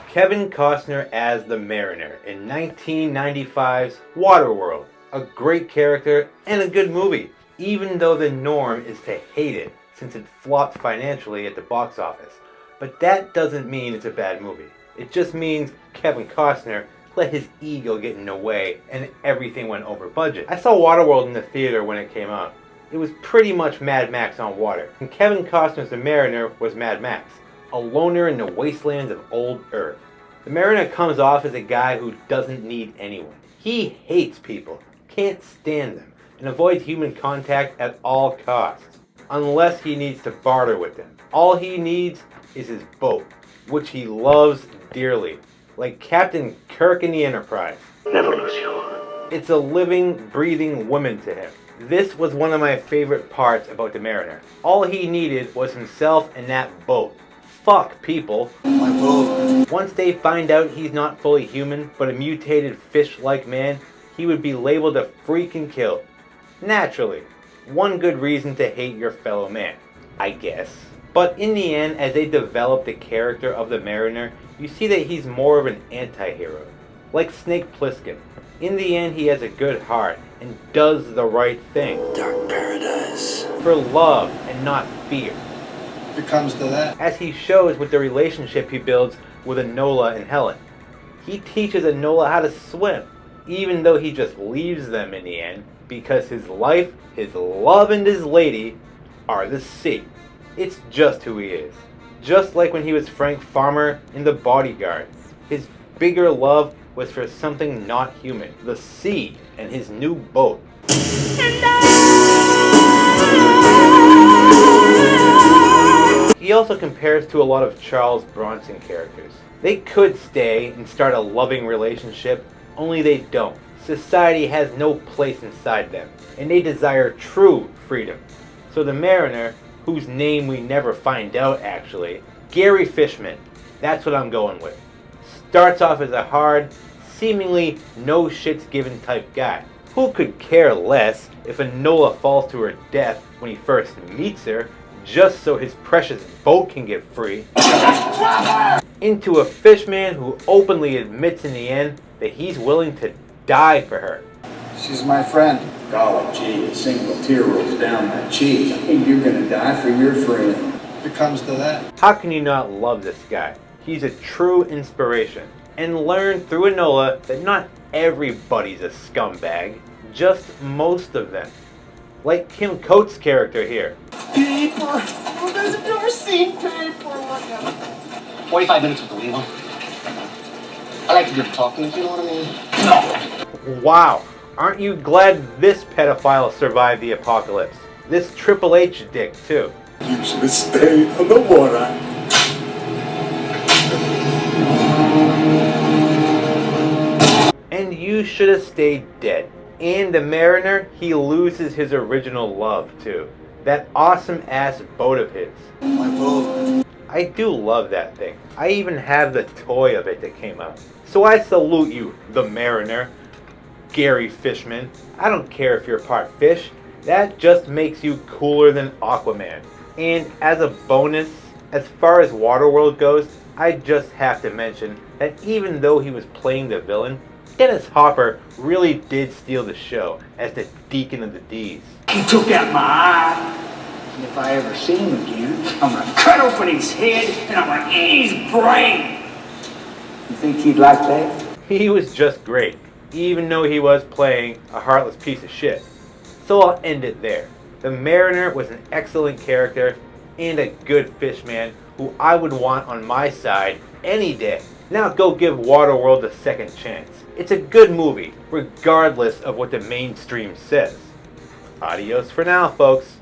Kevin Costner as the Mariner in 1995's WATERWORLD. A great character and a good movie, even though the norm is to hate it since it flopped financially at the box office. But that doesn't mean it's a bad movie. It just means Kevin Costner let his ego get in the way and everything went over budget. I saw WATERWORLD in the theater when it came out. It was pretty much Mad Max on water. And Kevin Costner's The Mariner was Mad Max, a loner in the wastelands of old Earth. The Mariner comes off as a guy who doesn't need anyone. He hates people, can't stand them, and avoids human contact at all costs, unless he needs to barter with them. All he needs is his boat, which he loves dearly, like Captain Kirk in the Enterprise. Never lose you. It's a living, breathing woman to him. This was one of my favorite parts about the Mariner. All he needed was himself and that boat. Fuck people. My boat. Once they find out he's not fully human, but a mutated fish-like man, he would be labeled a freak and killed. Naturally. One good reason to hate your fellow man, I guess. But in the end, as they develop the character of the Mariner, you see that he's more of an anti-hero. Like Snake Plissken. In the end, he has a good heart and does the right thing. Dark paradise. For love and not fear. If it comes to that. As he shows with the relationship he builds with Enola and Helen. He teaches Enola how to swim, even though he just leaves them in the end, because his life, his love, and his lady are the sea. It's just who he is. Just like when he was Frank Farmer in The Bodyguard. His bigger love was for something not human, the sea and his new boat. He also compares to a lot of Charles Bronson characters. They could stay and start a loving relationship, only they don't. Society has no place inside them, and they desire true freedom. So the Mariner, whose name we never find out actually, Gary Fishman, that's what I'm going with. Starts off as a hard, seemingly no shits given type guy. Who could care less if Enola falls to her death when he first meets her, just so his precious boat can get free? Into a fishman who openly admits in the end that he's willing to die for her. She's my friend. Golly gee, a single tear rolls down that cheek. I think you're gonna die for your friend. If it comes to that. How can you not love this guy? He's a true inspiration. And learn through Enola that not everybody's a scumbag, just most of them. Like Kim Coates' character here. Paper! You guys have never seen paper! Look at it. 45 minutes with the Lilo. I like to give talking, if you know what I mean. No! Wow, aren't you glad this pedophile survived the apocalypse? This Triple H dick, too. You should have stayed on the water. And you should have stayed dead. And the Mariner, he loses his original love, too. That awesome ass boat of his. My boat. I do love that thing. I even have the toy of it that came out. So I salute you, the Mariner. Gary Fishman. I don't care if you're part fish. That just makes you cooler than Aquaman. And as a bonus, as far as Waterworld goes, I just have to mention that even though he was playing the villain, Dennis Hopper really did steal the show as the Deacon of the D's. He took out my eye. And if I ever see him again, I'm gonna cut open his head and I'm gonna eat his brain. You think he'd like that? He was just great, even though he was playing a heartless piece of shit. So I'll end it there. The Mariner was an excellent character and a good fishman who I would want on my side any day. Now go give Waterworld a second chance. It's a good movie, regardless of what the mainstream says. Adios for now, folks.